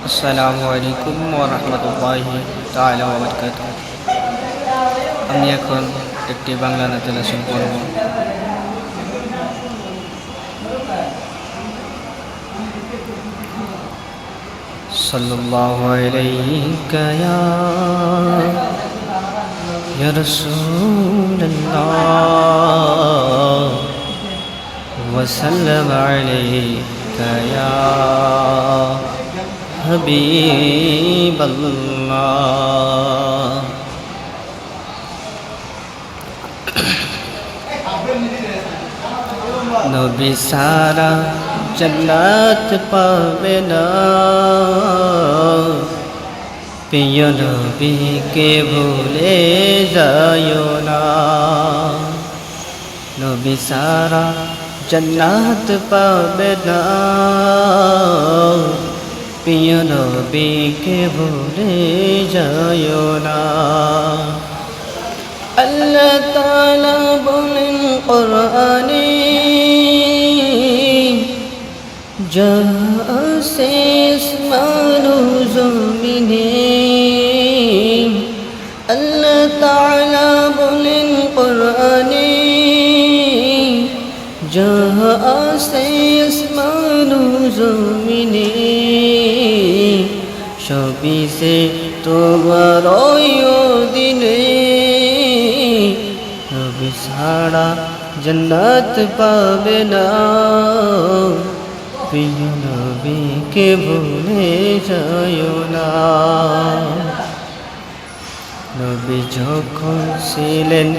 আসসালামু আলাইকুম ওয়া রাহমাতুল্লাহি তাআলা ওয়া বারাকাতুহু। আমি এখন একটি বাংলা নাতের আসর পড়ব। সাল্লাল্লাহু আলাইকা ইয়া রাসূলুল্লাহ ওয়া সাল্লাম আলাইকা ইয়া হাবিবাল্লাহ। নবী সারা জান্নাত পাবে না, প্রিয় নবীকে ভুলে যায়ো না। নবী সারা জান্নাত পাবে না, প্রিয় নবীকে ভুলে যায়ো না। আল্লাহ তাআলা বলেন কোরআনে, जहाँ से आसमान ज़मीने। अल्लाह ताला बोलें कुराने, जहाँ से आसमान ज़मीने, सभी से तुम्हारा दिने। नबी सारा जन्नत पावे ना, প্রিয় নবীকে ভুলে যায়ো না। নবী যখন ছিলেন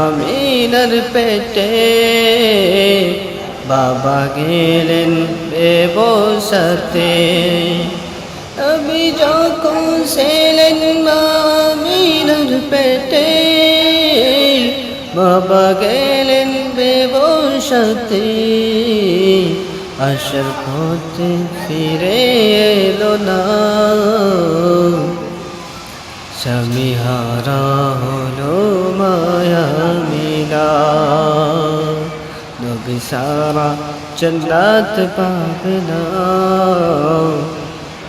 আমিনার পেটে, বাবা গেলেন বেবসাতে। নবী যখন ছিলেন আমিনার পেটে, বাবা গেলেন বেবসাতে। আশার পথে ফিরে এলো না, স্বামী হারা হলো মায়া মিলা। নবী সারা জান্নাত পাবে না,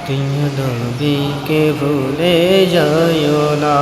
প্রিয় নবীকে ভুলে যায়ো না।